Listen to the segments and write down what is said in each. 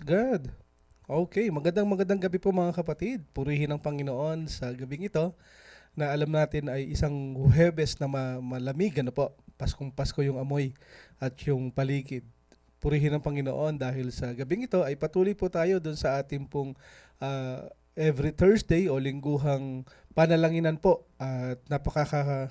God. Okay, magandang gabi po mga kapatid. Purihin ang Panginoon sa gabing ito na alam natin ay isang Huwebes na malamig, ano po, Paskong Pasko yung amoy at yung paligid. Purihin ang Panginoon dahil sa gabing ito ay patuloy po tayo dun sa ating pong every Thursday o lingguhang panalanginan po at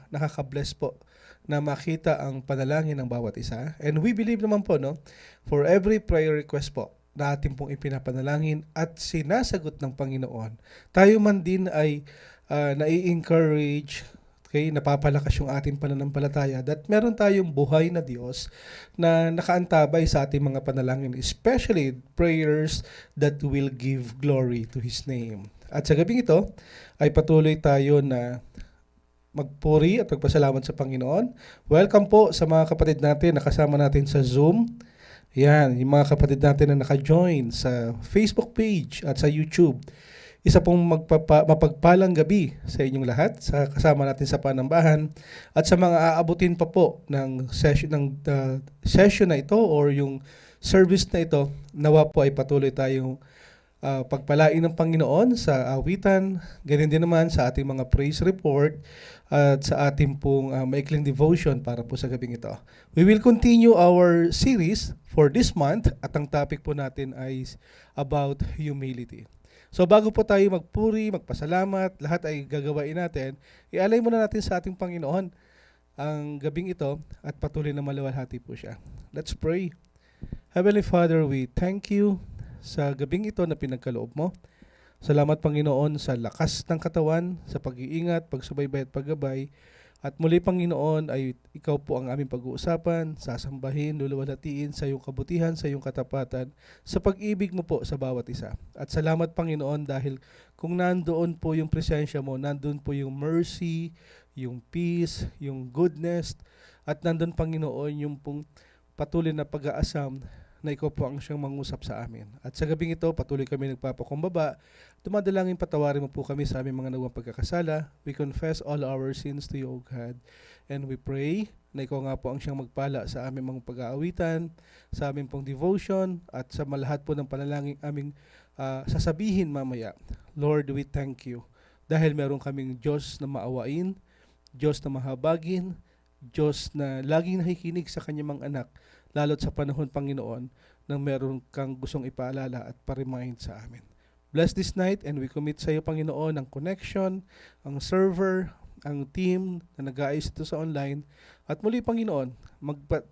nakaka-bless po na makita ang panalangin ng bawat isa. And we believe naman po, no, for every prayer request po na ating pong ipinapanalangin at sinasagot ng Panginoon, tayo man din ay nai-encourage, okay, napapalakas yung ating pananampalataya that meron tayong buhay na Diyos na nakaantabay sa ating mga panalangin, especially prayers that will give glory to His name. At sa gabing ito ay patuloy tayo na magpuri at magpasalamat sa Panginoon. Welcome po sa mga kapatid natin na kasama natin sa Zoom. Yan, yung mga kapatid natin na naka-join sa Facebook page at sa YouTube. Isa pong mapagpalang gabi sa inyong lahat, sa kasama natin sa Panambahan at sa mga aabutin pa po ng session na ito or yung service na ito, nawa po ay patuloy tayong pagpalain ng Panginoon sa awitan, ganyan din naman sa ating mga praise report at sa ating pong maikling devotion para po sa gabing ito. We will continue our series for this month at ang topic po natin ay about humility. So bago po tayo magpuri, magpasalamat, lahat ay gagawain natin, ialay muna natin sa ating Panginoon ang gabing ito at patuloy na maluwalhati po siya. Let's pray. Heavenly Father, we thank you sa gabing ito na pinagkaloob mo. Salamat Panginoon sa lakas ng katawan, sa pag-iingat, pagsubaybay at paggabay. At muli Panginoon ay ikaw po ang aming pag-uusapan, sasambahin, luluwalhatiin sa iyong kabutihan, sa iyong katapatan, sa pag-ibig mo po sa bawat isa. At salamat Panginoon dahil kung nandoon po yung presensya mo, nandoon po yung mercy, yung peace, yung goodness, at nandoon Panginoon yung pong patuloy na pag-aasam na ikaw po ang siyang mangusap sa amin. At sa gabing ito, patuloy kami nagpapakumbaba. Dumadalangin patawarin mo po kami sa aming mga nagawang pagkakasala. We confess all our sins to you, O God. And we pray na ikaw nga po ang siyang magpala sa aming mga pag-aawitan, sa aming pong devotion, at sa malahat po ng panalangin aming sasabihin mamaya. Lord, we thank you. Dahil meron kaming Diyos na maawain, Diyos na mahabagin, Diyos na laging nakikinig sa kanyang mga anak, lalo't sa panahon, Panginoon, nang meron kang gustong ipaalala at pa-remind sa amin. Bless this night and we commit sa iyo, Panginoon, ang connection, ang server, ang team na nag-aayos ito sa online. At muli, Panginoon,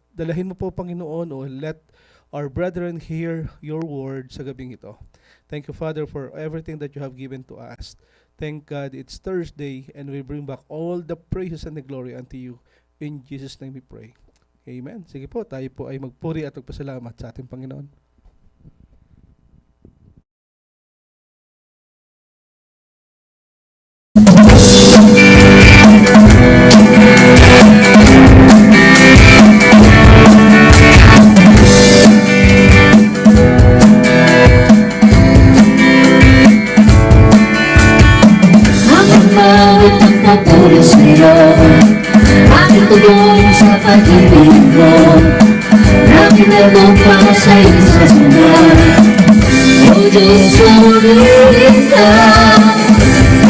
dalahin mo po, Panginoon, o let our brethren hear your word sa gabing ito. Thank you, Father, for everything that you have given to us. Thank God it's Thursday and we bring back all the praises and the glory unto you. In Jesus' name we pray. Amen. Sige po, tayo po ay magpuri at magpasalamat sa ating Panginoon. Ang bawat pagpapuri sa'yo, aking tugon sa pag-ibig mo, na pinagong para sa isa sunod. O Diyos, sumulin ka,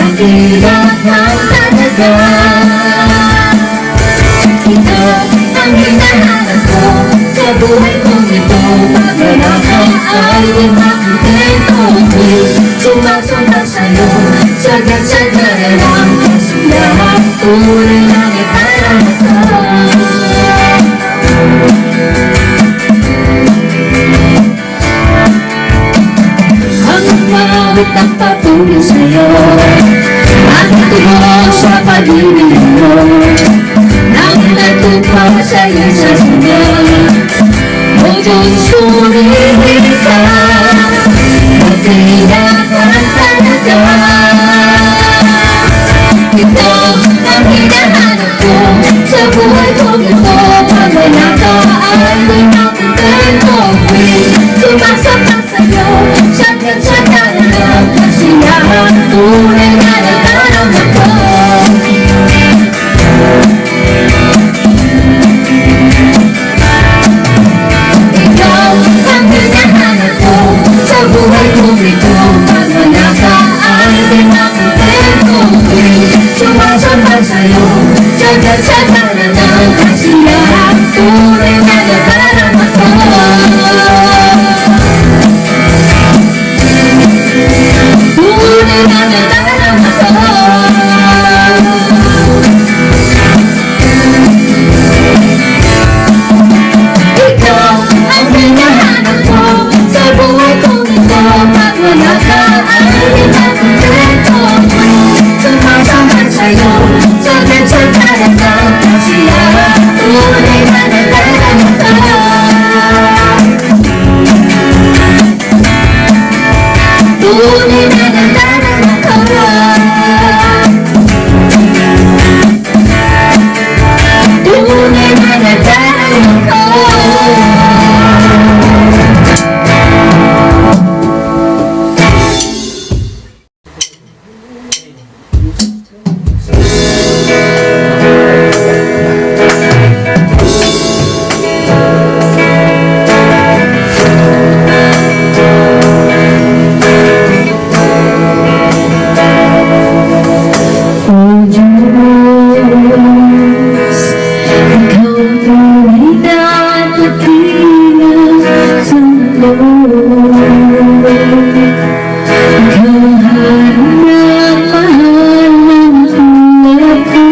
nakilat ng talaga. Ito ang hinahanap ko sa buhay kong ito. Wala kang ay makikita ko'y sumasunod sa'yo, sagad-sagad lang kasi lahat tuloy lang iparang ka. Ang umawit ng patuloy sa'yo, aking tugon sa pag-ibig mo, nang natupa sa'yo sa sunod. O Diyos, sumibig ka, magkailangan talaga. Ito ang hinahanap ko sa buhay kong ito. Pag wala ka ay may makontento ko'y sumasapat sa'yo, sagad-sagad lang kasi lahat sa'yo Sagat sa kanan ng kasiyahan Tunay na nadarama ko Tunay na nadarama ko Ikaw ang hinahanap ko Sa buhay kong ito Pag wala ka ay hindi makontento Sumasambad sa'yo Sagat sa kanan ng kasiyahan Tunay na nadarama ko Tunay na nadarama ko Tunay na nadarama ko Oh Diyos, Ikaw tunay na nakina sa mundo. Ikaw ang harap na mahal ng tulad ko.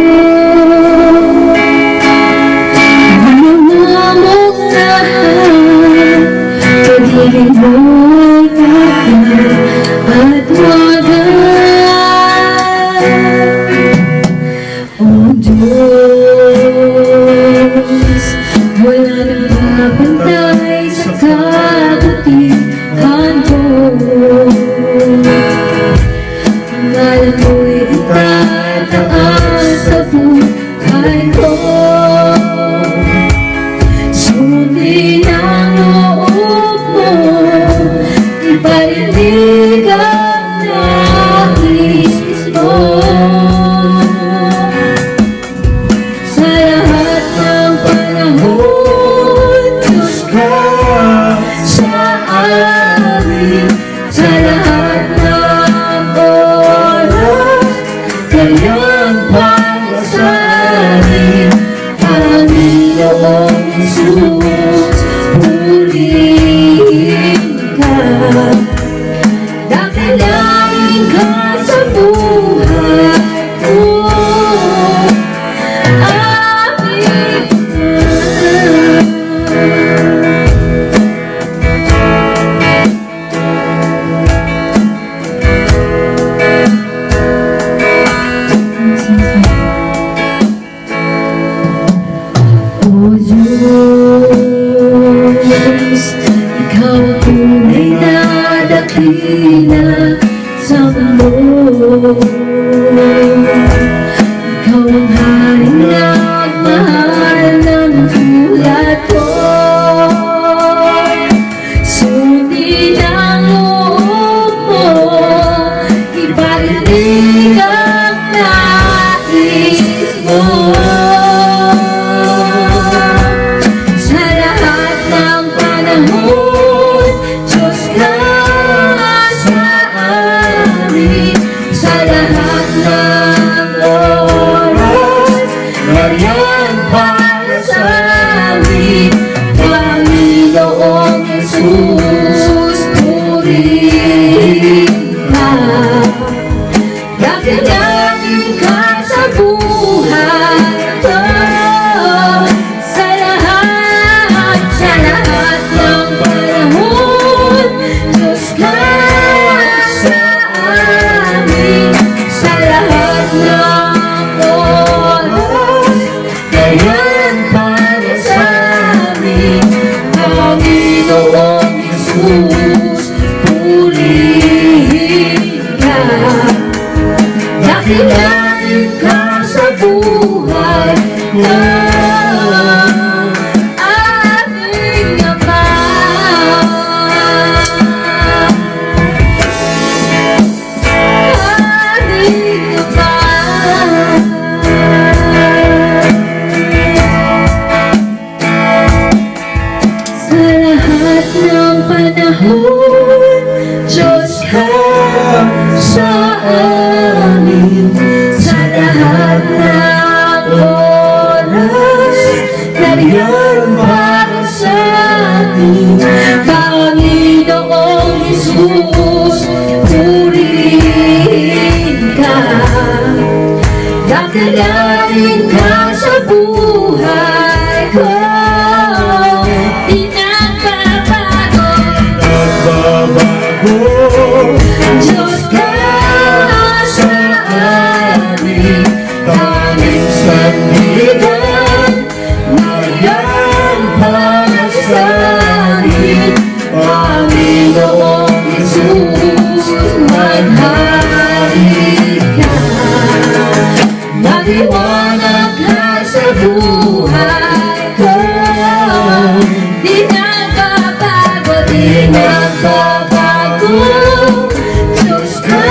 Manamamog lahat, pag-ibig mo ay kapal at wagas. Oh Diyos, wala nang mapantay sa kabutihan ko. Ang alam mo'y itataas sa buhay ko. Sundin ang loob mo, iparinig ang nais mo. Sa lahat ng panahon, Diyos ka sa amin. Sa lahat ng oras, kayang para sa amin. Panginoong Jesus, purihin ka. Dakilangin ka sa buhay ko. Amin. Oh Diyos, Ikaw ang tunay na dakila sa mundo. Ikaw ang haring nagmahal ng tulad ko. Sundin ang loob mo, iparinig ang nais mo. Sa lahat ng panahon, Diyos ka sa amin. Sa lahat ng oras, nariyan para sa amin. Panginoong Jesus, purihin ka. Dakilangin ka sa buhay ko. Sa lahat ng panahon, Diyos ka sa amin. Sa lahat ng oras, kayang para sa amin. Panginoong Jesus, purihin ka. Dakilangin ka sa buhay ko. Aming Ama. Aming Ama. Sa lahat ng panahon, Diyos ka sa amin. Sa lahat ng Magalain ka sa buhay ko. Di nagbabago, Nagbabago, Diyos ka sa amin. Tanging sandigan, Marian para sa amin. Panginoong Jesus, maghari ka. Mag-iwanag ka sa buhay ko. Di nagbabago, di nagbabago. Diyos ka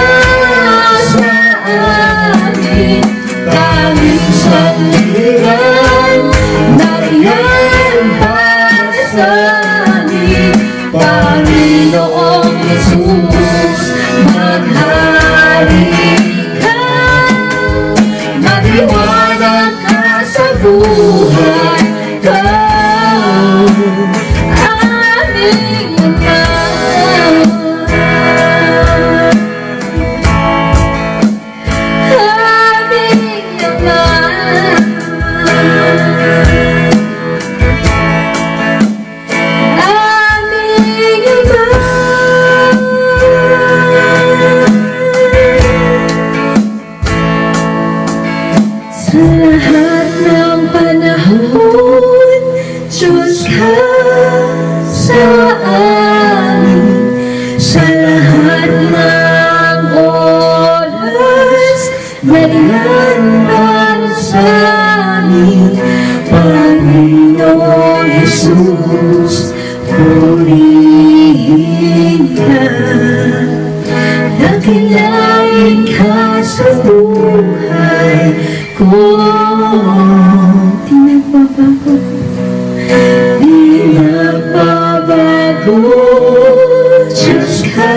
sa amin. Tanging sandigan, Marian para sa amin. Panginoong Jesus, maghari ka. Mag-iwanag ka sa buhay ko. Aming Ama, aming Ama. Sa lahat ng panahon, Diyos ka sa amin. Sa lahat ng oras, Marian para sa amin. Panginoong Jesus, purihin ka. Nakilain ka sa buhay ko. Di nagbabago, di nagbabago. Diyos ka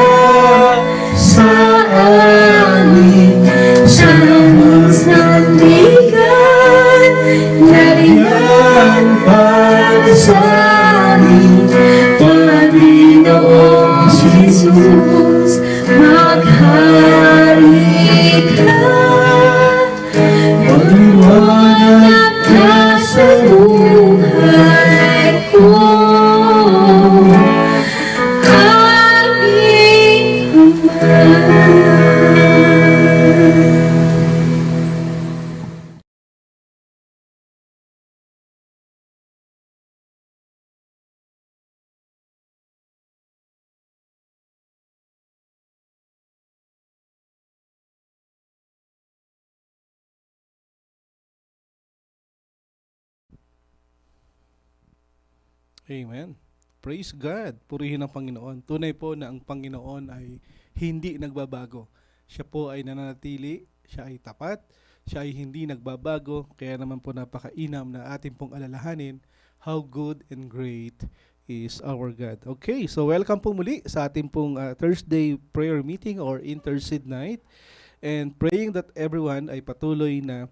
sa amin. Sa sandigan, Marian para sa amin. Panginoong Jesus, maghari ka. Mag-iwanag ka sa buhay ko. Aming Ama. Amen. Praise God. Purihin ang Panginoon. Tunay po na ang Panginoon ay hindi nagbabago. Siya po ay nananatili, siya ay tapat, siya ay hindi nagbabago. Kaya naman po napakainam na ating pong alalahanin how good and great is our God. Okay, so welcome po muli sa ating pong Thursday prayer meeting or Intercede Night. And praying that everyone ay patuloy na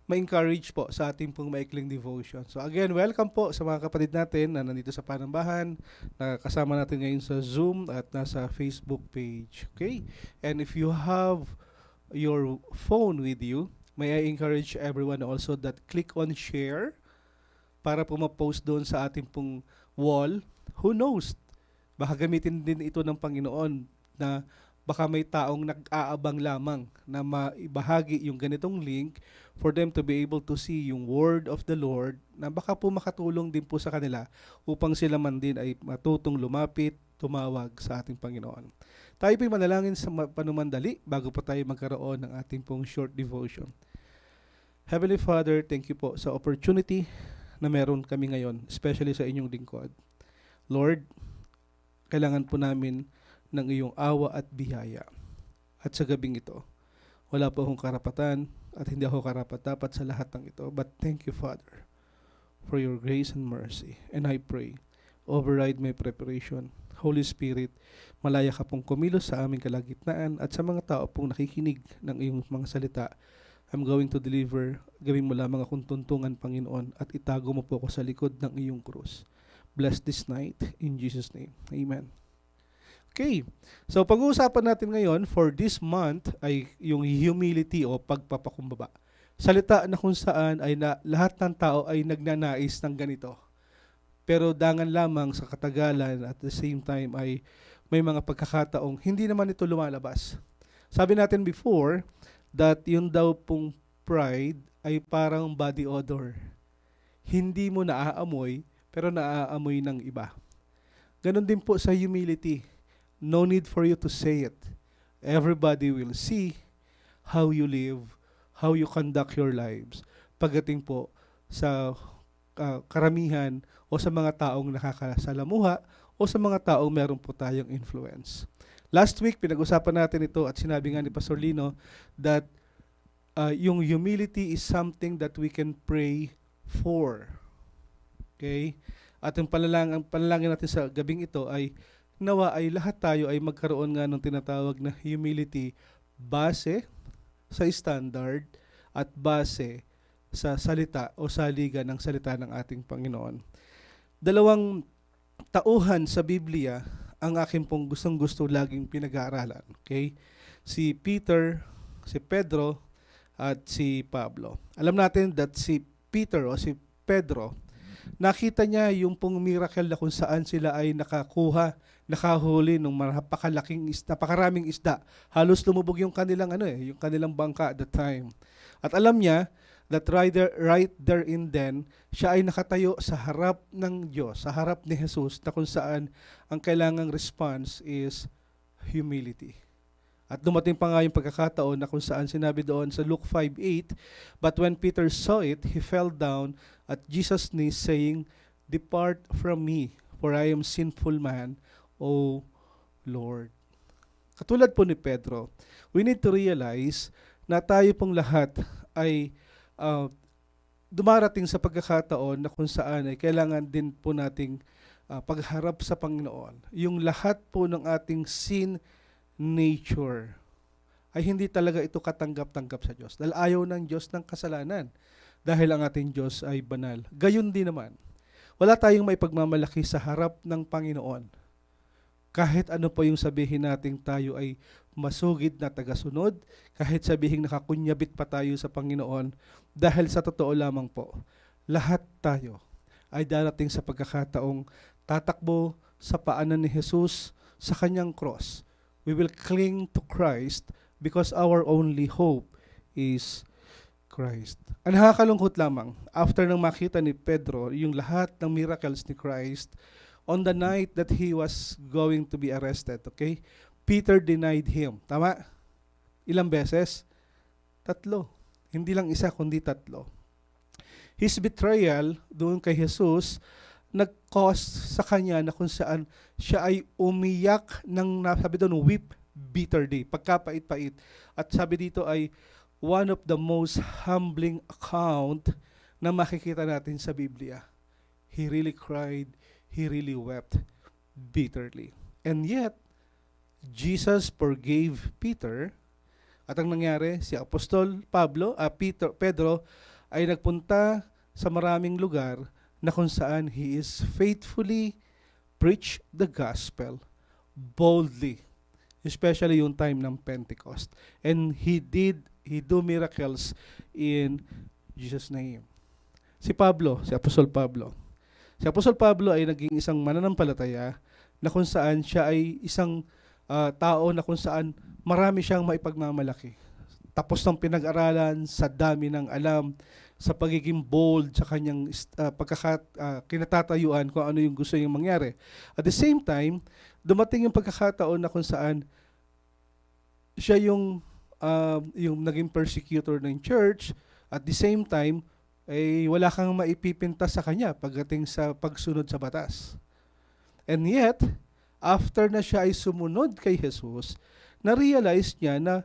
ma-encourage po sa ating pong maikling devotion. So again, welcome po sa mga kapatid natin na nandito sa Panambahan, na kasama natin ngayon sa Zoom at nasa Facebook page. Okay? And if you have your phone with you, may I encourage everyone also that click on share para po ma-post doon sa ating pong wall. Who knows? Baka gamitin din ito ng Panginoon na baka may taong nag-aabang lamang na maibahagi yung ganitong link for them to be able to see yung word of the Lord na baka po makatulong din po sa kanila upang sila man din ay matutong lumapit, tumawag sa ating Panginoon. Tayo po'y manalangin sa panumandali bago pa tayo magkaroon ng ating pong short devotion. Heavenly Father, thank you po sa opportunity na meron kami ngayon, especially sa inyong lingkod. Lord, kailangan po namin ng iyong awa at biyaya. At sa gabing ito, wala po akong karapatan at hindi ako karapat-dapat sa lahat ng ito. But thank you, Father, for your grace and mercy. And I pray, override my preparation. Holy Spirit, malaya ka pong kumilos sa aming kalagitnaan at sa mga tao pong nakikinig ng iyong mga salita. I'm going to deliver. Gawin mo lamang akong tuntungan, Panginoon, at itago mo po ako sa likod ng iyong krus. Bless this night in Jesus' name. Amen. Okay, so pag-uusapan natin ngayon for this month ay yung humility o pagpapakumbaba. salita na kung saan ay na lahat ng tao ay nagnanais ng ganito. Pero dangan lamang sa katagalan at the same time ay may mga pagkakataong hindi naman ito lumalabas. Sabi natin before that yung daw pong pride ay parang body odor. Hindi mo naaamoy pero naaamoy ng iba. Ganon din po sa humility. No need for you to say it. Everybody will see how you live, how you conduct your lives. Pagdating po sa karamihan o sa mga taong nakakasalamuha o sa mga taong meron po tayong influence. Last week, pinag-usapan natin ito at sinabi nga ni Pastor Lino that yung humility is something that we can pray for. Okay? At yung panalangin natin sa gabing ito ay nawa ay lahat tayo ay magkaroon nga ng tinatawag na humility base sa standard at base sa salita o saligan ng salita ng ating Panginoon. Dalawang tauhan sa Biblia ang akin pong gustong-gusto laging pinag-aaralan. Okay? Si Peter, si Pedro, at si Pablo. Alam natin that si Peter o si Pedro, nakita niya yung pong miracle na kung saan sila ay nakahuli ng napakaraming isda. Halos lumubog yung kanilang yung kanilang bangka at the time. At alam niya that right there and then, siya ay nakatayo sa harap ng Diyos, sa harap ni Jesus, na kung saan ang kailangang response is humility. At dumating pa nga yung pagkakataon na kung saan sinabi doon sa Luke 5:8, but when Peter saw it, he fell down at Jesus' knees saying, "Depart from me, for I am sinful man, O Lord." Katulad po ni Pedro, we need to realize na tayo pong lahat ay dumarating sa pagkakataon na kung saan ay kailangan din po nating pagharap sa Panginoon. Yung lahat po ng ating sin nature ay hindi talaga ito katanggap-tanggap sa Diyos. Dahil ayaw ng Diyos ng kasalanan. Dahil ang ating Diyos ay banal. Gayon din naman. Wala tayong may pagmamalaki sa harap ng Panginoon. Kahit ano pa yung sabihin nating tayo ay masugid na tagasunod, kahit sabihin nakakunyabit pa tayo sa Panginoon, dahil sa totoo lamang po, lahat tayo ay darating sa pagkakataong tatakbo sa paanan ni Jesus sa kanyang cross. We will cling to Christ because our only hope is Christ. Ang nakakalungkot lamang, after nang makita ni Pedro yung lahat ng miracles ni Christ, on the night that he was going to be arrested, okay? Peter denied him. Tama? Ilang beses? 3. Hindi lang isa, kundi 3. His betrayal doon kay Jesus nag-cause sa kanya na kung saan siya ay umiyak ng, sabi doon, weep bitterly, pagkapait-pait. At sabi dito ay one of the most humbling account na makikita natin sa Biblia. He really cried, he really wept bitterly. And yet, Jesus forgave Peter. At ang nangyari, si Apostol Pedro ay nagpunta sa maraming lugar na kung saan he is faithfully preach the gospel boldly, especially yung time ng Pentecost. And he do miracles in Jesus' name. Si Apostol Pablo. Si Apostol Pablo ay naging isang mananampalataya na kung saan siya ay isang tao na kung saan marami siyang maipagmamalaki. Tapos ng pinag-aralan, sa dami ng alam, sa pagiging bold, sa kanyang kinatatayuan kung ano yung gusto niyang mangyari. At the same time, dumating yung pagkakataon na kung saan siya yung naging persecutor ng church, at the same time, ay wala kang maipipinta sa kanya pagdating sa pagsunod sa batas. And yet, after na siya ay sumunod kay Jesus, na-realize niya na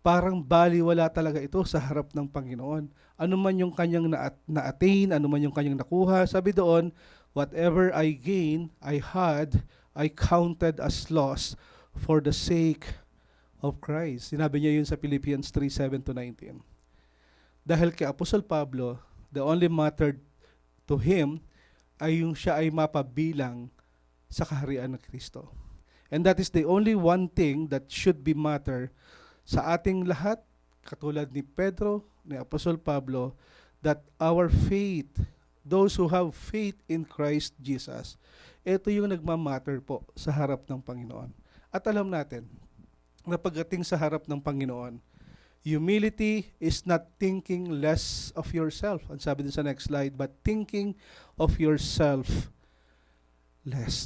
parang baliwala talaga ito sa harap ng Panginoon. Ano man yung kanyang na-attain, ano man yung kanyang nakuha, sabi doon, whatever I gain, I counted as loss for the sake of Christ. Sinabi niya yun sa Philippians 3:7-19. Dahil kay Apostol Pablo, the only mattered to him ay yung siya ay mapabilang sa kaharian ng Kristo. And that is the only one thing that should be matter sa ating lahat, katulad ni Pedro, ni Apostol Pablo, that our faith, those who have faith in Christ Jesus, ito yung nagmamatter po sa harap ng Panginoon. At alam natin, na pagdating sa harap ng Panginoon, humility is not thinking less of yourself. Ang sabi din sa next slide, but thinking of yourself less.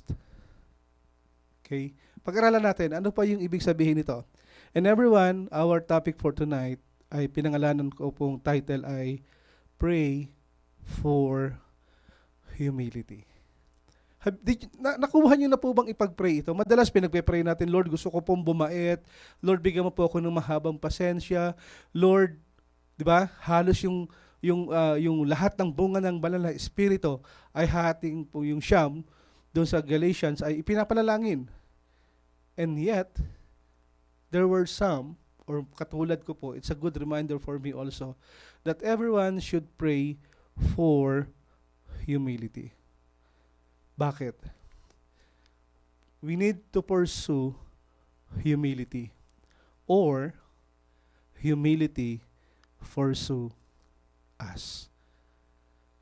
Okay? Pag-aralan natin, ano pa yung ibig sabihin nito? And everyone, our topic for tonight ay pinangalanan ko pong title ay Pray for Humility. Nakuha niyo na po bang ipag-pray ito? Madalas pinagpe-pray natin, Lord, gusto ko pong bumait. Lord, bigyan mo po ako ng mahabang pasensya. Lord, 'di ba? Halos yung lahat ng bunga ng banal na espiritu ay hating po yung siyam doon sa Galatians ay ipinapanalangin. And yet, there were some, or katulad ko po, it's a good reminder for me also, that everyone should pray for humility. Bakit? We need to pursue humility, or humility pursue us.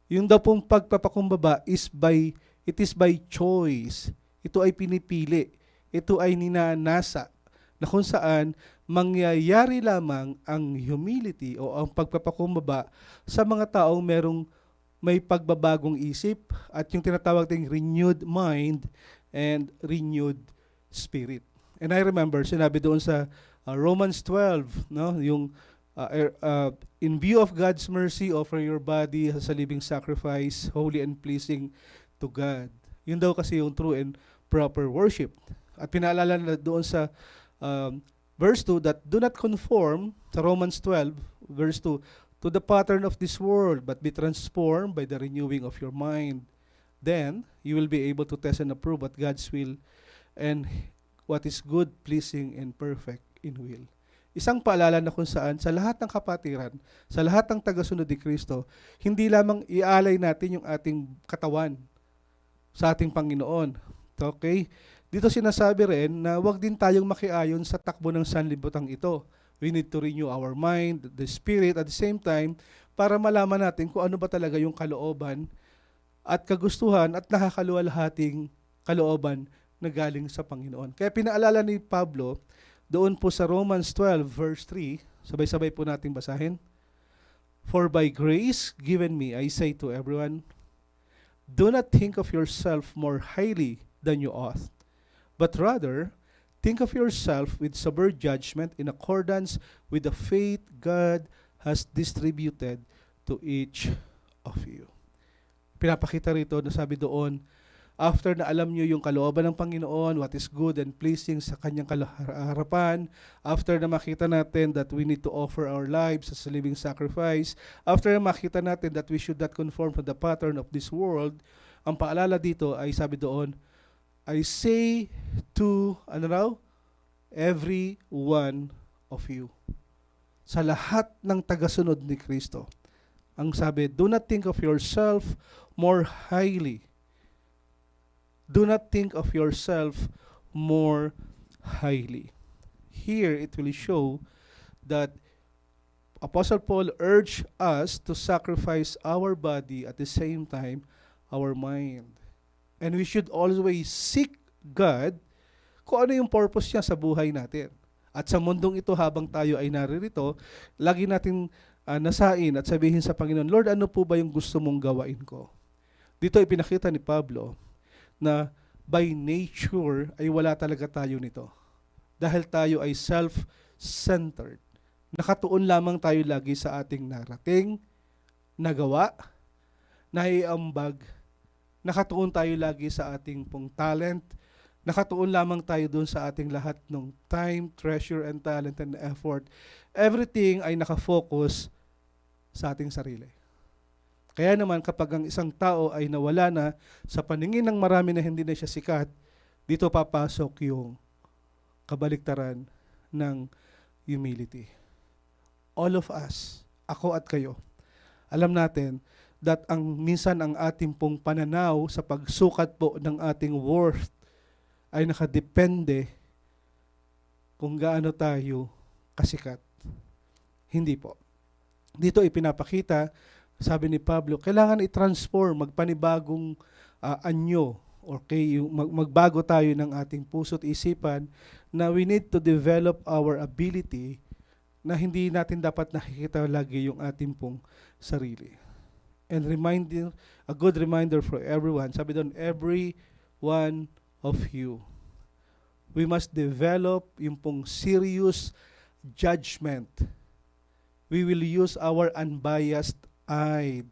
Yung daw pong pagpapakumbaba it is by choice. Ito ay pinipili. Ito ay ninanasa na kung saan mangyayari lamang ang humility o ang pagpapakumbaba sa mga taong may pagbabagong isip at yung tinatawag ting renewed mind and renewed spirit. And I remember, sinabi doon sa Romans 12, no, yung in view of God's mercy, offer your body as a living sacrifice, holy and pleasing to God. Yun daw kasi yung true and proper worship. At pinaalala na doon sa verse 2 that do not conform, sa Romans 12, verse 2, to the pattern of this world, but be transformed by the renewing of your mind. Then, you will be able to test and approve what God's will and what is good, pleasing, and perfect in will. Isang paalala na kung saan sa lahat ng kapatiran, sa lahat ng tagasunod ni Kristo, hindi lamang ialay natin yung ating katawan sa ating Panginoon. Okay? Dito sinasabi rin na huwag din tayong makiayon sa takbo ng sanlibutan ito. We need to renew our mind, the spirit, at the same time, para malaman natin kung ano ba talaga yung kalooban at kagustuhan at nakakaluwalhating kalooban na galing sa Panginoon. Kaya pinaalala ni Pablo, doon po sa Romans 12, verse 3, sabay-sabay po natin basahin. For by grace given me, I say to everyone, do not think of yourself more highly than you ought, but rather, think of yourself with sober judgment in accordance with the faith God has distributed to each of you. Pinapakita rito na sabi doon, after na alam nyo yung kalooban ng Panginoon, what is good and pleasing sa kanyang harapan, after na makita natin that we need to offer our lives as a living sacrifice, after na makita natin that we should not conform to the pattern of this world, ang paalala dito ay sabi doon, I say to, every one of you. Sa lahat ng tagasunod ni Kristo. Ang sabi, do not think of yourself more highly. Do not think of yourself more highly. Here, it will show that Apostle Paul urged us to sacrifice our body at the same time, our mind. And we should always seek God kung ano yung purpose niya sa buhay natin. At sa mundong ito, habang tayo ay naririto, lagi natin nasain at sabihin sa Panginoon, Lord, ano po ba yung gusto mong gawain ko? Dito ipinakita ni Pablo na by nature ay wala talaga tayo nito. Dahil tayo ay self-centered. Nakatuon lamang tayo lagi sa ating narating, nagawa, naiambag. Nakatuon tayo lagi sa ating pong talent. Nakatuon lamang tayo doon sa ating lahat ng time, treasure, and talent and effort. Everything ay nakafocus sa ating sarili. Kaya naman kapag ang isang tao ay nawala na sa paningin ng marami na hindi na siya sikat, dito papasok yung kabaliktaran ng humility. All of us, ako at kayo, alam natin that minsan ang ating pong pananaw sa pagsukat po ng ating worth ay nakadepende kung gaano tayo kasikat. Hindi po. Dito ipinapakita, sabi ni Pablo, kailangan i-transform, magpanibagong anyo, okay, magbago tayo ng ating puso't isipan na we need to develop our ability na hindi natin dapat nakikita lagi yung ating pong sarili. And a good reminder for everyone, sabi doon, every one of you. We must develop yung pong serious judgment. We will use our unbiased eye.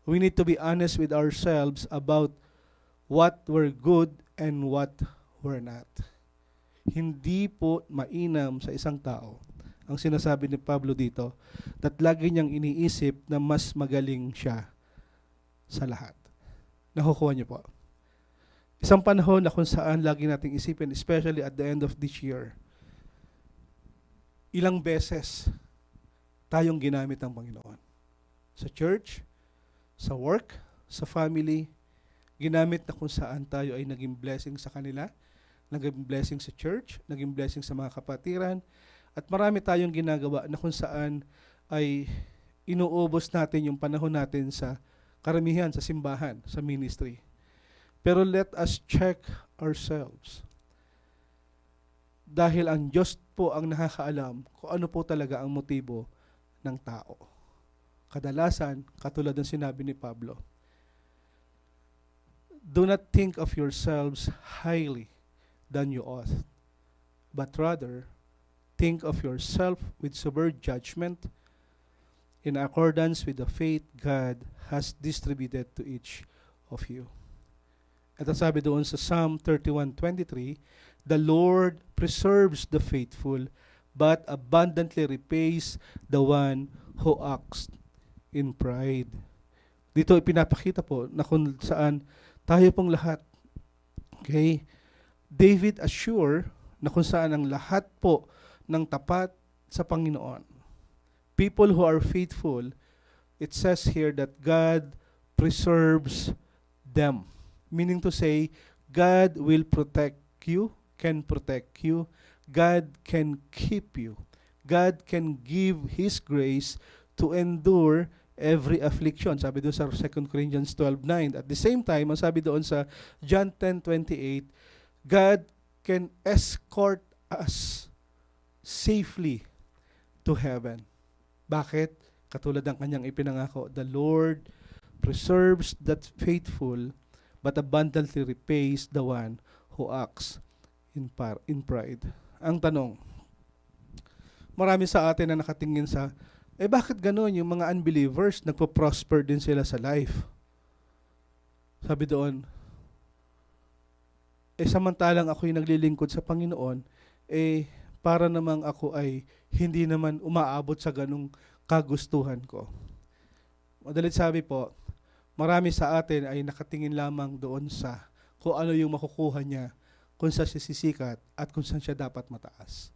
We need to be honest with ourselves about what we're good and what we're not. Hindi po mainam sa isang tao ang sinasabi ni Pablo dito that lagi niyang iniisip na mas magaling siya sa lahat. Nakukuha niyo po. Isang panahon na kung saan lagi nating isipin, especially at the end of this year, ilang beses tayong ginamit ng Panginoon. Sa church, sa work, sa family, ginamit na kung saan tayo ay naging blessing sa kanila, naging blessing sa church, naging blessing sa mga kapatiran, at marami tayong ginagawa na kung saan ay inuubos natin yung panahon natin sa karamihan, sa simbahan, sa ministry. Pero let us check ourselves. Dahil ang Diyos po ang nakakaalam kung ano po talaga ang motibo ng tao. Kadalasan, katulad ng sinabi ni Pablo, do not think of yourselves highly than you ought, but rather think of yourself with sober judgment in accordance with the faith God has distributed to each of you. At sabi doon sa Psalm 31:23, the Lord preserves the faithful, but abundantly repays the one who acts in pride. Dito ipinapakita po na kung saan tayo pong lahat, okay, David assure na kung saan ang lahat po ng tapat sa Panginoon. People who are faithful, it says here that God preserves them. Meaning to say, God will protect you, can protect you, God can keep you. God can give His grace to endure every affliction. Sabi doon sa 2 Corinthians 12:9. At the same time, ang sabi doon sa John 10:28, God can escort us safely to heaven. Bakit? Katulad ng kanyang ipinangako, the Lord preserves that faithful, but abundantly repays the one who acts in pride. Ang tanong, marami sa atin na nakatingin sa, bakit ganun yung mga unbelievers, nagpo-prosper din sila sa life? Sabi doon, samantalang ako'y naglilingkod sa Panginoon, para namang ako ay hindi naman umaabot sa ganung kagustuhan ko. Madalit sabi po, marami sa atin ay nakatingin lamang doon sa kung ano yung makukuha niya, kung saan siya sisikat at kung saan siya dapat mataas.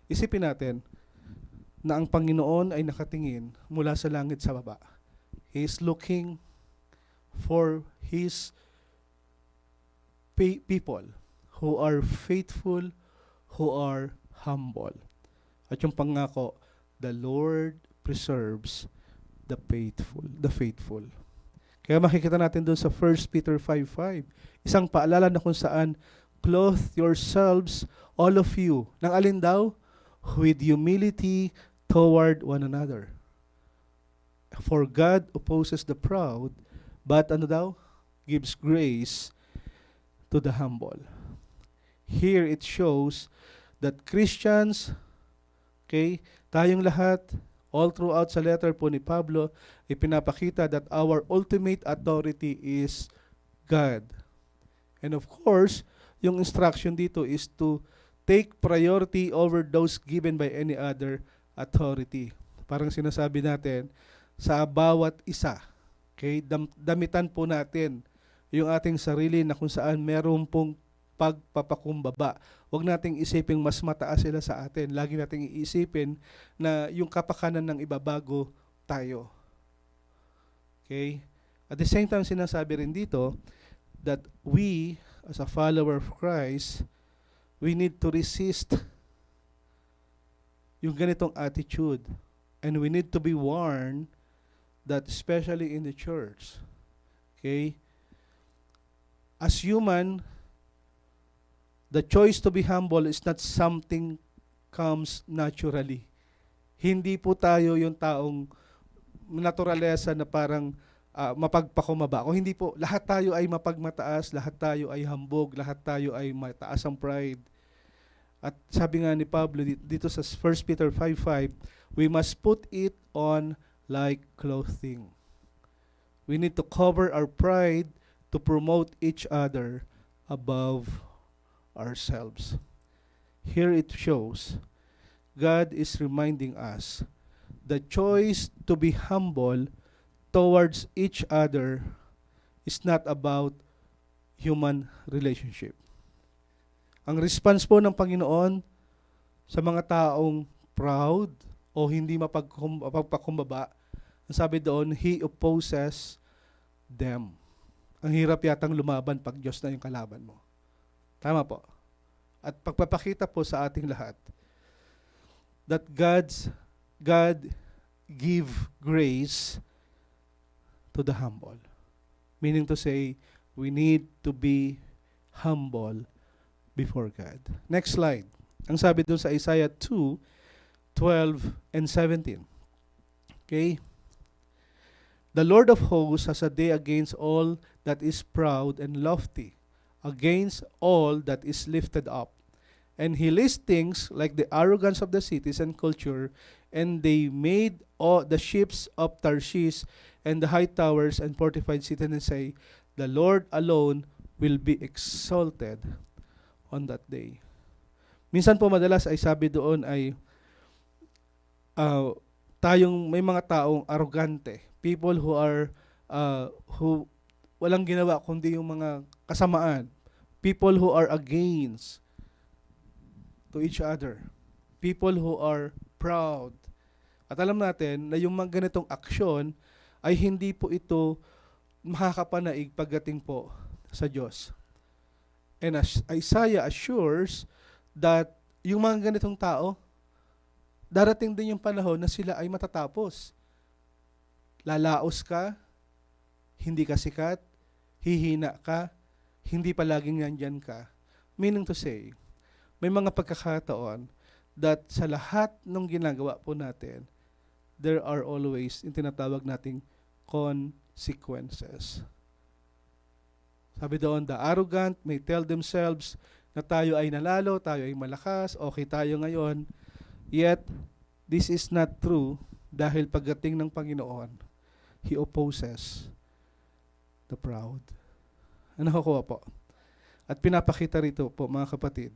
Isipin natin na ang Panginoon ay nakatingin mula sa langit sa baba. He is looking for His people who are faithful, who are humble. At yung pangako, the Lord preserves the faithful. Kaya makikita natin doon sa 1 Peter 5:5, isang paalala na kung saan, clothe yourselves, all of you, ng alin daw? With humility toward one another. For God opposes the proud, but ano daw? Gives grace to the humble. Here it shows that Christians, okay, tayong lahat, all throughout sa letter po ni Pablo, ipinapakita that our ultimate authority is God. And of course, yung instruction dito is to take priority over those given by any other authority. Parang sinasabi natin, sa bawat isa, okay, damitan po natin yung ating sarili na kung saan meron pong pagpapakumbaba. Huwag nating isipin mas mataas sila sa atin. Lagi nating iisipin na yung kapakanan ng ibabago tayo. Okay? At the same time, sinasabi rin dito that we, as a follower of Christ, we need to resist yung ganitong attitude And we need to be warned that especially in the church, okay, as human, the choice to be humble is not something comes naturally. Hindi po tayo yung taong naturalesa na parang mapagpakumbaba. O hindi po, lahat tayo ay mapagmataas, lahat tayo ay hambog, lahat tayo ay mataas ang pride. At sabi nga ni Pablo dito sa 1 Peter 5:5, we must put it on like clothing. We need to cover our pride to promote each other above ourselves. Here it shows God is reminding us the choice to be humble towards each other is not about human relationship. Ang response po ng Panginoon sa mga taong proud o hindi mapagpakumbaba, ang sabi doon, He opposes them. Ang hirap yatang lumaban pag Diyos na yung kalaban mo. Tama po. At pagpapakita po sa ating lahat that God give grace to the humble. Meaning to say, we need to be humble before God. Next slide. Ang sabi doon sa Isaiah 2:12 and 17. Okay? The Lord of hosts has a day against all that is proud and lofty, against all that is lifted up. And he lists things like the arrogance of the cities and culture, and they made all the ships of Tarshish and the high towers and fortified cities, and say, the Lord alone will be exalted on that day. Minsan po madalas ay sabi doon ay tayong may mga taong arrogante, people who are who walang ginawa kundi yung mga kasamaan, people who are against to each other, people who are proud. At alam natin na yung mga ganitong aksyon ay hindi po ito makakapanaig pagdating po sa Diyos. And as Isaiah assures that yung mga ganitong tao, darating din yung panahon na sila ay matatapos. Lalaos ka, hindi ka sikat, hihina ka, hindi palaging nandyan ka. Meaning to say, may mga pagkakataon that sa lahat ng ginagawa po natin, there are always yung tinatawag nating consequences. Sabi doon, the arrogant may tell themselves na tayo ay nalalo, tayo ay malakas, okay tayo ngayon. Yet, this is not true dahil pagdating ng Panginoon, He opposes the proud. Ano nakukuha po? At pinapakita rito po, mga kapatid,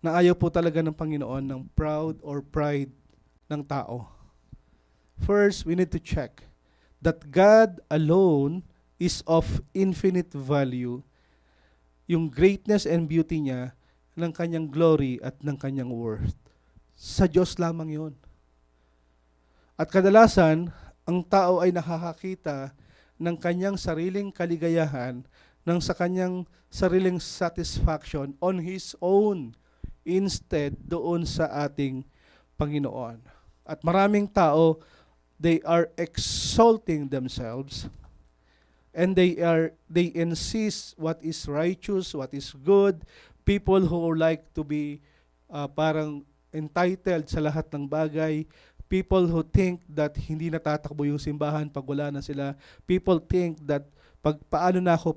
na ayaw po talaga ng Panginoon ng proud or pride ng tao. First, we need to check that God alone is of infinite value, yung greatness and beauty niya, ng kanyang glory at ng kanyang worth. Sa Diyos lamang yun. At kadalasan, ang tao ay nakakakita ng kanyang sariling kaligayahan, ng sa kanyang sariling satisfaction on his own, instead doon sa ating Panginoon. At maraming tao, they are exalting themselves, and they insist what is righteous, what is good. People who like to be parang entitled sa lahat ng bagay. People who think that hindi natatakbo yung simbahan pag wala na sila. People think that paano na kayo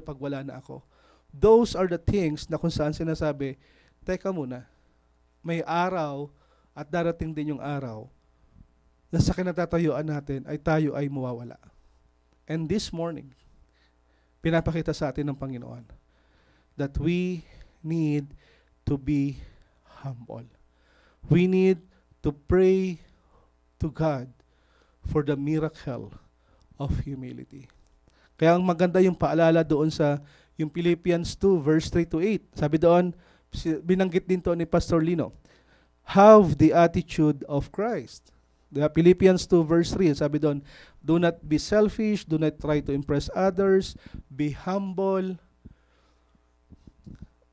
pag wala na ako. Those are the things na kung saan sinasabi, teka muna, may araw at darating din yung araw na sa kinatatayuan natin ay tayo ay mawawala. And this morning, pinapakita sa atin ng Panginoon that we need to be humble. We need to pray to God for the miracle of humility. Kaya ang maganda yung paalala doon sa yung Philippians 2 verse 3 to 8. Sabi doon, binanggit din to ni Pastor Lino, have the attitude of Christ. The Philippians 2 verse 3, sabi doon, do not be selfish, do not try to impress others, be humble,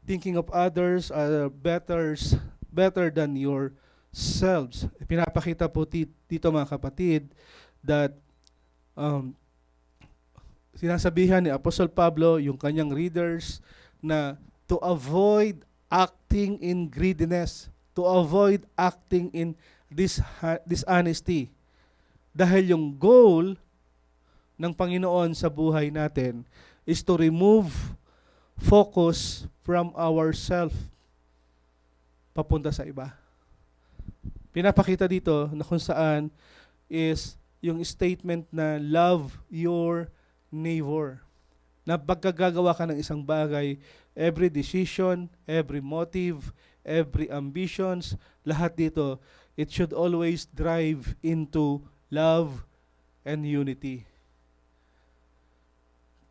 thinking of others are better than ourselves. Pinapakita po dito mga kapatid that sinasabihan ni Apostle Pablo yung kanyang readers na to avoid acting in greediness, to avoid acting in dishonesty. Dahil yung goal ng Panginoon sa buhay natin is to remove focus from ourself papunta sa iba. Pinapakita dito na kung saan is yung statement na love your neighbor. Na pagkagagawa ka ng isang bagay, every decision, every motive, every ambitions, lahat dito, it should always drive into love and unity.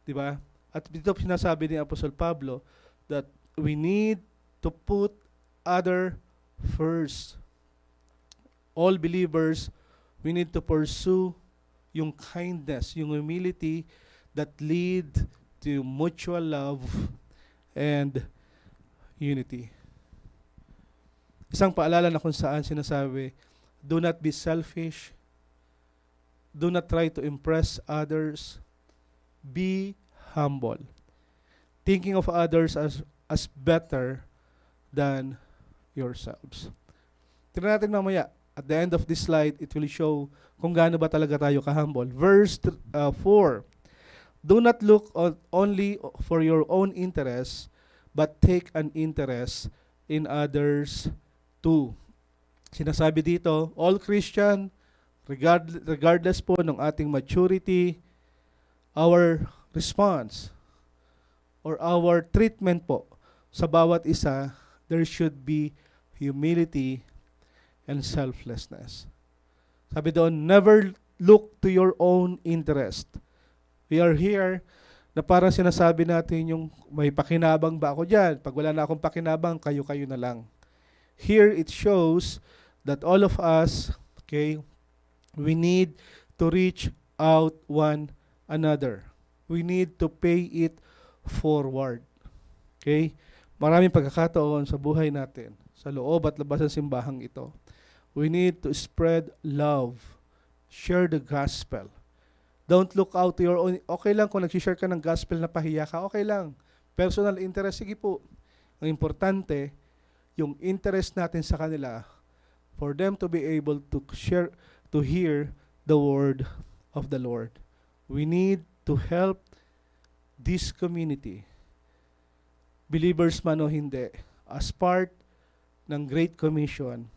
Diba? At dito sinasabi ni Apostle Pablo that we need to put other first. All believers, we need to pursue yung kindness, yung humility that lead to mutual love and unity. Isang paalala na kung saan sinasabi, do not be selfish, do not try to impress others, be humble, thinking of others as better than yourselves. Tignan natin mamaya, at the end of this slide, it will show kung gaano ba talaga tayo ka-humble. Verse 4, do not look only for your own interests, but take an interest in others too. Sinasabi dito, all Christian, regardless po ng ating maturity, our response or our treatment po sa bawat isa, there should be humility and selflessness. Sabi doon, never look to your own interest. We are here na parang sinasabi natin yung may pakinabang ba ako dyan? Pag wala na akong pakinabang, kayo-kayo na lang. Here it shows that all of us, okay, we need to reach out one another. We need to pay it forward. Okay? Maraming pagkakataon sa buhay natin, sa loob at labas ng simbahang ito. We need to spread love. Share the gospel. Don't look out to your own. Okay lang kung nag-share ka ng gospel na pahiya ka, okay lang. Personal interest, sige po. Ang importante, yung interest natin sa kanila for them to be able to share, to hear the word of the Lord. We need to help this community, believers man o hindi, as part ng Great Commission.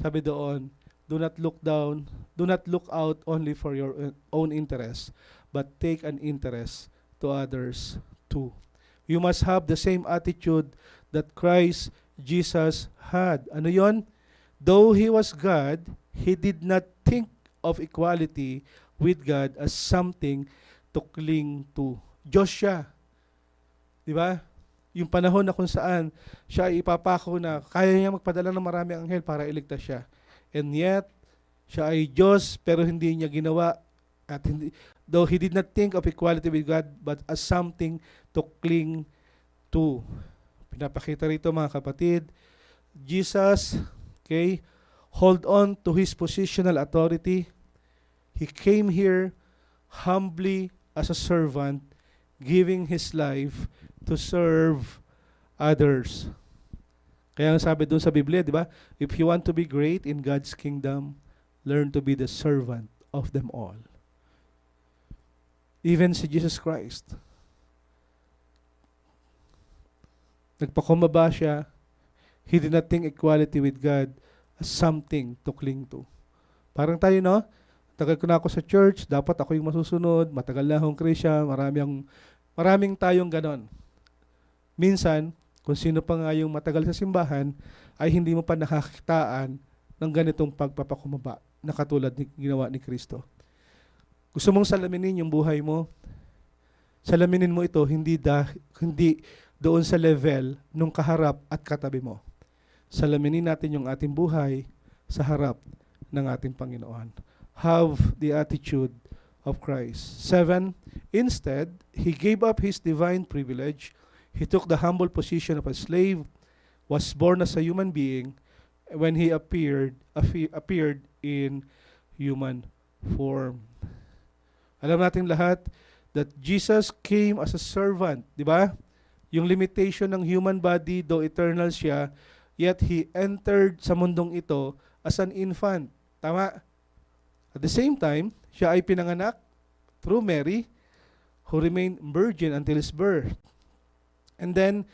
Sabi doon, do not look down, do not look out only for your own interest, but take an interest to others too. You must have the same attitude that Christ Jesus had. Ano yon? Though He was God, He did not think of equality with God as something to cling to. Diyos siya. Di ba? Yung panahon na kung saan siya ipapako na kaya niya magpadala ng maraming anghel para iligtas siya. And yet, siya ay Diyos pero hindi niya ginawa at hindi, though He did not think of equality with God but as something to cling to. Pinapakita rito mga kapatid, Jesus, okay, hold on to His positional authority. He came here humbly as a servant, giving His life to serve others. Kaya ang sabi doon sa Biblia, di ba? If you want to be great in God's kingdom, learn to be the servant of them all. Even si Jesus Christ. Nagpakumbaba siya. He did not think equality with God as something to cling to. Parang tayo, no? Tagal ko na ako sa church, dapat ako yung masusunod, matagal na akong Christian, maraming tayong ganon. Minsan, kung sino pa nga yung matagal sa simbahan, ay hindi mo pa nakakitaan ng ganitong pagpapakumaba na katulad ni ginawa ni Kristo. Gusto mong salaminin yung buhay mo, salaminin mo ito hindi doon sa level nung kaharap at katabi mo. Salaminin natin yung ating buhay sa harap ng ating Panginoon. Have the attitude of Christ. 7, instead, He gave up His divine privilege. He took the humble position of a slave, was born as a human being, when he appeared in human form. Alam natin lahat that Jesus came as a servant, di ba? Yung limitation ng human body, though eternal siya, yet he entered sa mundong ito as an infant. Tama? At the same time, siya ay pinanganak through Mary, who remained virgin until his birth. And then,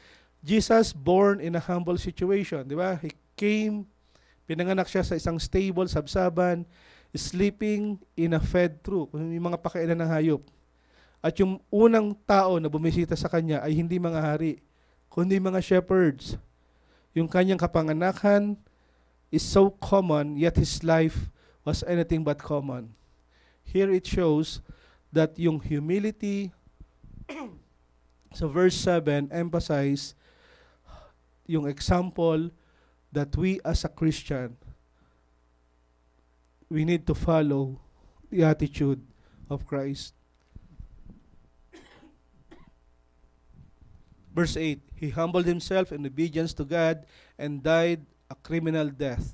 Jesus born in a humble situation, di ba? He came, pinanganak siya sa isang stable, sabsaban, sleeping in a fed trough, yung mga pakainan ng hayop. At yung unang tao na bumisita sa kanya ay hindi mga hari, kundi mga shepherds. Yung kanyang kapanganakan is so common, yet his life was anything but common. Here it shows that yung humility sa verse 7 emphasize yung example that we as a Christian, we need to follow the attitude of Christ. Verse 8, he humbled himself in obedience to God and died a criminal death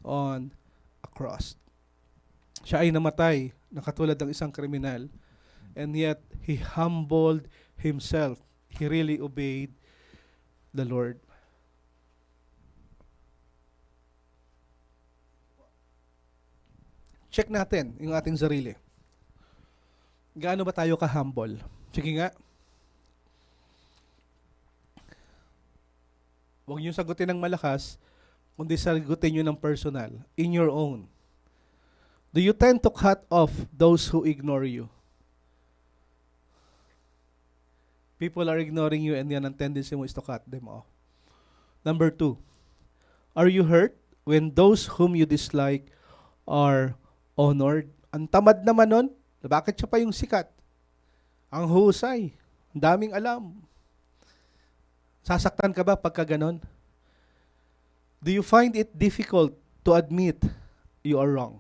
on a cross. Siya ay namatay na katulad ng isang kriminal, and yet he humbled himself. He really obeyed the Lord. Check natin yung ating sarili. Gaano ba tayo ka-humble? Sige nga. Huwag niyo sagutin ng malakas, kundi sagutin niyo ng personal, in your own. Do you tend to cut off those who ignore you? People are ignoring you and yan ang tendency mo is to cut them off. Number 2, are you hurt when those whom you dislike are honored? Ang tamad naman nun, bakit siya pa yung sikat? Ang husay, ang daming alam. Sasaktan ka ba pagka ganon? Do you find it difficult to admit you are wrong?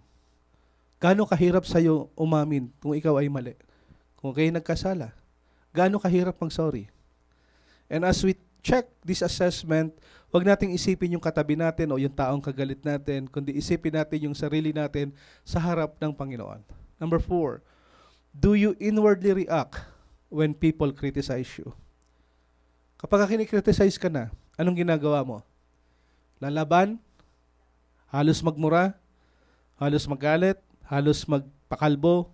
Gaano kahirap sa'yo umamin kung ikaw ay mali? Kung kayo nagkasala? Gaano kahirap mag-sorry? And as we check this assessment, huwag nating isipin yung katabi natin o yung taong kagalit natin, kundi isipin natin yung sarili natin sa harap ng Panginoon. Number 4, do you inwardly react when people criticize you? Kapag kinikriticize ka na, anong ginagawa mo? Lalaban? Halos magmura? Halos magalit? Halos magpakalbo?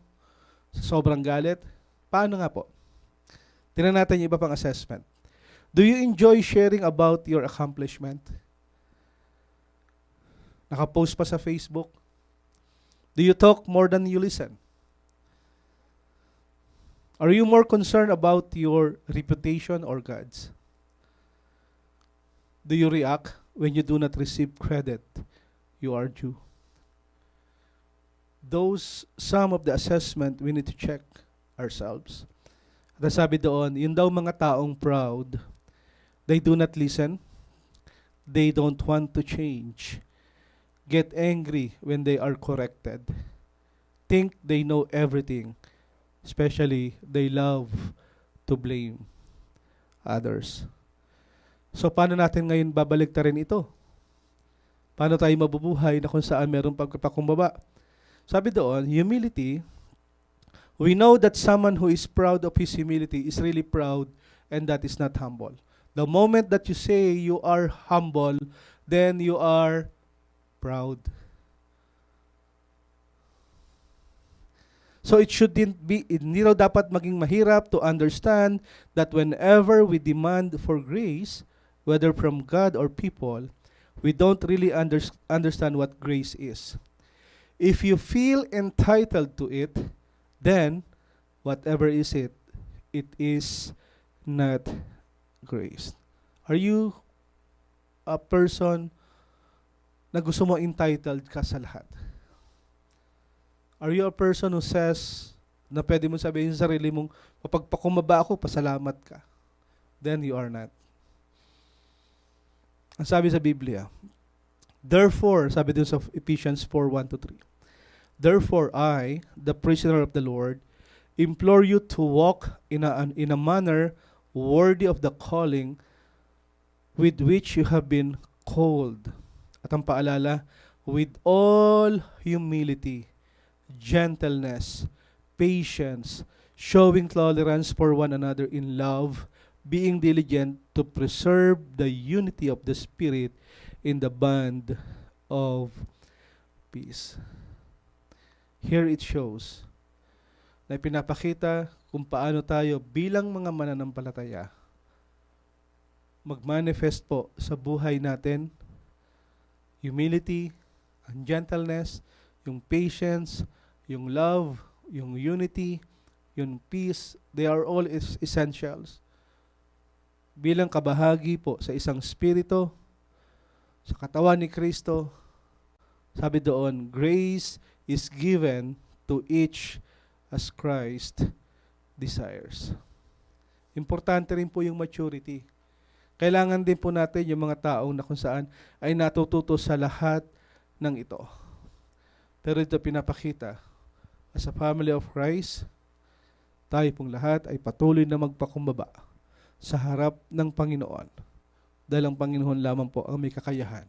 Sa sobrang galit? Paano nga po? Tingnan natin yung iba pang assessment. Do you enjoy sharing about your accomplishment? Nakapost pa sa Facebook? Do you talk more than you listen? Are you more concerned about your reputation or God's? Do you react when you do not receive credit you are due? Those some of the assessment we need to check ourselves. At sabi doon, yun daw mga taong proud, they do not listen, they don't want to change, get angry when they are corrected, think they know everything, especially they love to blame others. So paano natin ngayon babaliktarin ito? Paano tayo mabubuhay na kung saan meron pagpapakumbaba? Sabi doon, humility, we know that someone who is proud of his humility is really proud and that is not humble. The moment that you say you are humble, then you are proud. So it shouldn't be, hindi raw dapat maging mahirap to understand that whenever we demand for grace, whether from God or people, we don't really understand what grace is. If you feel entitled to it, then whatever is it, it is not grace. Are you a person na gusto mo entitled ka sa lahat? Are you a person who says na pwede mo sabihin sa sarili mong kapag pakumaba ako, pasalamat ka? Then you are not. Ang sabi sa Biblia, therefore, sabi dun sa Ephesians 4:1-3, therefore I, the prisoner of the Lord, implore you to walk in a manner worthy of the calling with which you have been called, At ang paalala, with all humility, gentleness, patience, showing tolerance for one another in love, being diligent to preserve the unity of the Spirit in the bond of peace. Here it shows na pinapakita kung paano tayo bilang mga mananampalataya mag-manifest po sa buhay natin humility, ang gentleness, yung patience, yung love, yung unity, yung peace, they are all essentials. Bilang kabahagi po sa isang spirito, sa katawan ni Kristo, sabi doon, grace is given to each as Christ desires. Importante rin po yung maturity. Kailangan din po natin yung mga taong na kung saan ay natututo sa lahat ng ito. Pero ito pinapakita, as a family of Christ, tayo pong lahat ay patuloy na magpakumbaba sa harap ng Panginoon. Dahil ang Panginoon lamang po ang may kakayahan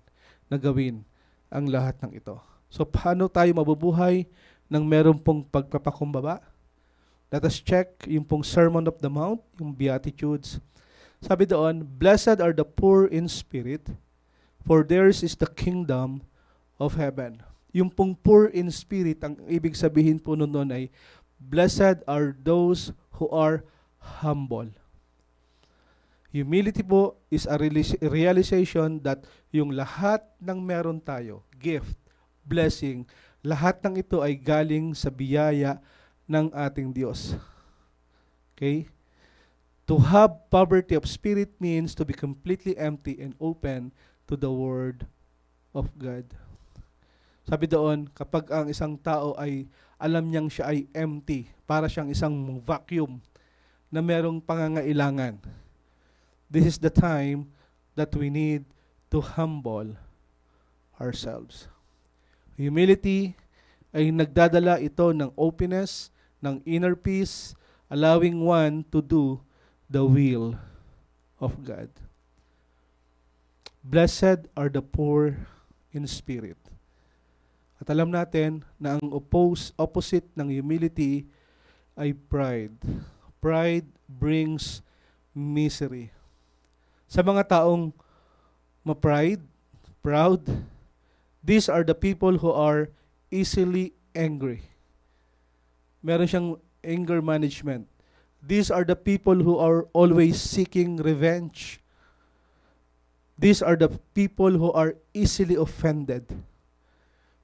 na gawin ang lahat ng ito. So paano tayo mabubuhay ng meron pong pagpapakumbaba? Let us check yung pong Sermon of the Mount, yung Beatitudes. Sabi doon, blessed are the poor in spirit, for theirs is the kingdom of heaven. Yung pong poor in spirit, ang ibig sabihin po noon ay, blessed are those who are humble. Humility po is a realization that yung lahat ng meron tayo, gift, blessing, lahat ng ito ay galing sa biyaya ng ating Diyos. Okay? To have poverty of spirit means to be completely empty and open to the Word of God. Sabi doon, kapag ang isang tao ay alam niyang siya ay empty, para siyang isang vacuum na merong pangangailangan, this is the time that we need to humble ourselves. Humility ay nagdadala ito ng openness, ng inner peace, allowing one to do the will of God. Blessed are the poor in spirit. At alam natin na ang opposite ng humility ay pride. Pride brings misery. Sa mga taong proud, these are the people who are easily angry. Meron siyang anger management. These are the people who are always seeking revenge. These are the people who are easily offended.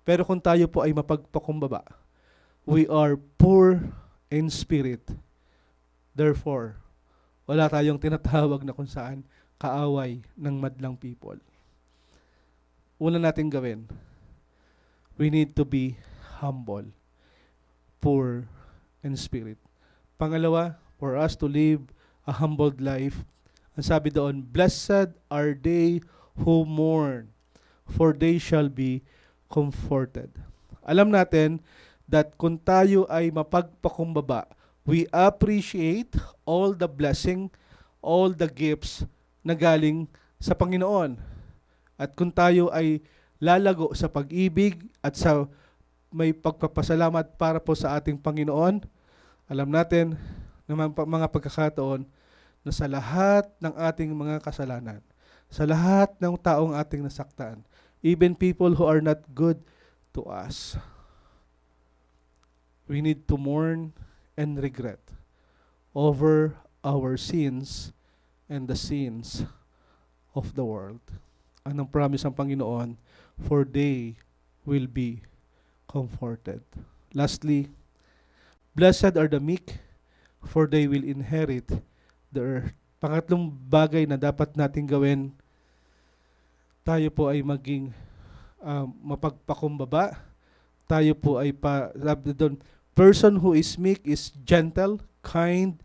Pero kung tayo po ay mapagpakumbaba, we are poor in spirit. Therefore, wala tayong tinatawag na kung saan kaaway ng madlang people. Una natin gawin, we need to be humble, poor in spirit. Pangalawa, for us to live a humbled life, ang sabi doon, blessed are they who mourn, for they shall be comforted. Alam natin that kung tayo ay mapagpakumbaba, we appreciate all the blessing, all the gifts na galing sa Panginoon. At kung tayo ay lalago sa pag-ibig at sa may pagpapasalamat para po sa ating Panginoon, alam natin na mga pagkakataon na sa lahat ng ating mga kasalanan, sa lahat ng taong ating nasaktan, even people who are not good to us, we need to mourn and regret over our sins and the sins of the world. Anong promise ng Panginoon? For they will be comforted. Lastly, blessed are the meek, for they will inherit the earth. Pangatlong bagay na dapat nating gawin, tayo po ay maging mapagpakumbaba. Tayo po ay person who is meek is gentle, kind,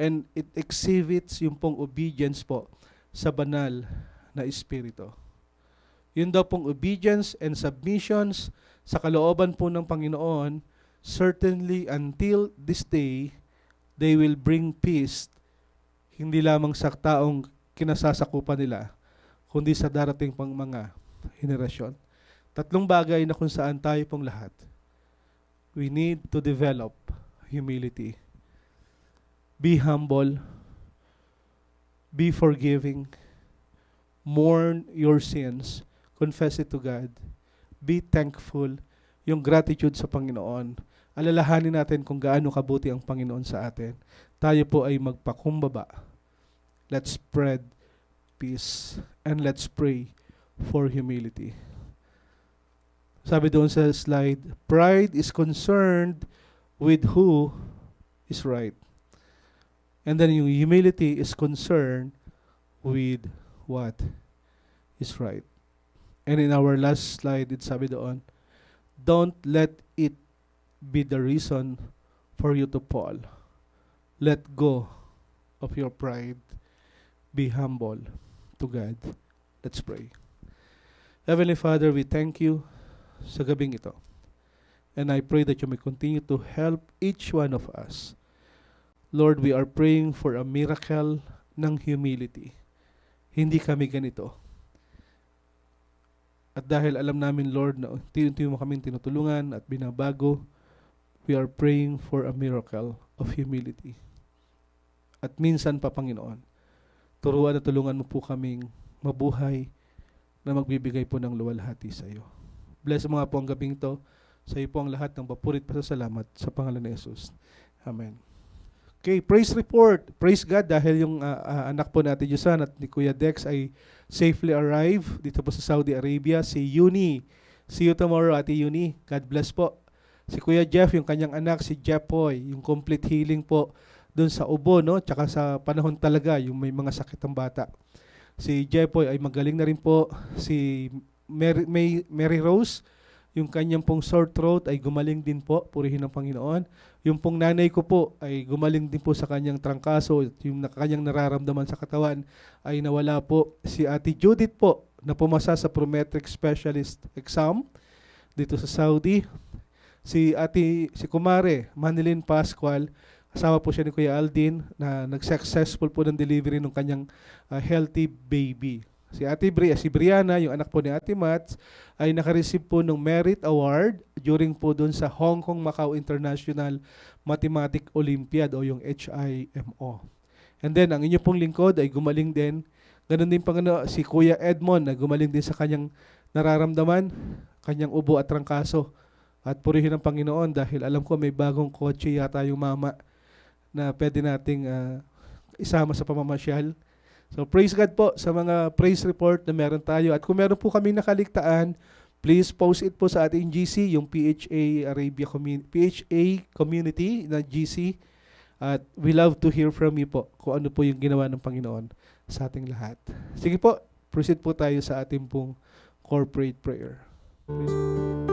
and it exhibits yung pong obedience po sa banal na espiritu. Yun daw pong obedience and submissions sa kalooban po ng Panginoon, certainly until this day, they will bring peace, hindi lamang sa taong kinasasakupan nila, kundi sa darating pang mga henerasyon. Tatlong bagay na kung saan tayo pong lahat, we need to develop humility. Be humble, be forgiving, mourn your sins, confess it to God, be thankful, yung gratitude sa Panginoon. Alalahanin natin kung gaano kabuti ang Panginoon sa atin. Tayo po ay magpakumbaba. Let's spread peace and let's pray for humility. Sabi doon sa slide, pride is concerned with who is right. And then yung humility is concerned with what is right. And in our last slide, it sabi doon, don't let it be the reason for you to fall. Let go of your pride. Be humble to God. Let's pray. Heavenly Father, we thank you sa gabing ito. And I pray that you may continue to help each one of us. Lord, we are praying for a miracle ng humility. Hindi kami ganito. At dahil alam namin, Lord, na unti-unti mo kaming tinutulungan at binabago, we are praying for a miracle of humility. At minsan pa, Panginoon, turuan at tulungan mo po kaming mabuhay na magbibigay po ng luwalhati sa iyo. Bless mga po ang gabing to. Sa iyo po ang lahat ng papurit pasasalamat sa pangalan ni Jesus. Amen. Okay, praise report. Praise God dahil yung anak po natin Yusan at ni Kuya Dex ay safely arrive dito po sa Saudi Arabia. Si Uni. See you tomorrow, Ate Uni. God bless po. Si Kuya Jeff, yung kanyang anak, si Jeffoy, yung complete healing po doon sa ubo, no? Tsaka sa panahon talaga, yung may mga sakit ng bata. Si Jeffoy ay magaling na rin po. Si Mary Rose, yung kanyang pong sore throat ay gumaling din po, purihin ng Panginoon. Yung pong nanay ko po ay gumaling din po sa kanyang trangkaso, yung kanyang nararamdaman sa katawan ay nawala po. Si Ate Judith po, na pumasa sa Prometric Specialist Exam dito sa Saudi. Si Kumare, Manilyn Pascual, asawa po siya ni Kuya Aldin, na nag-successful po ng delivery ng kanyang healthy baby. Si Brianna, yung anak po ni Ate Mats, ay nakareceive po ng Merit Award during po doon sa Hong Kong Macau International Mathematic Olympiad o yung HIMO. And then, ang inyo pong lingkod ay gumaling din. Ganon din si Kuya Edmond na gumaling din sa kanyang nararamdaman, kanyang ubo at trangkaso. At purihin ng Panginoon dahil alam ko may bagong kotse yata yung mama na pwede nating isama sa pamamasyal. So praise God po sa mga praise report na meron tayo. At kung meron po kaming nakaligtaan, please post it po sa ating GC, yung PHA community na GC. At we love to hear from you po kung ano po yung ginawa ng Panginoon sa ating lahat. Sige po, proceed po tayo sa ating pong corporate prayer. Praise God.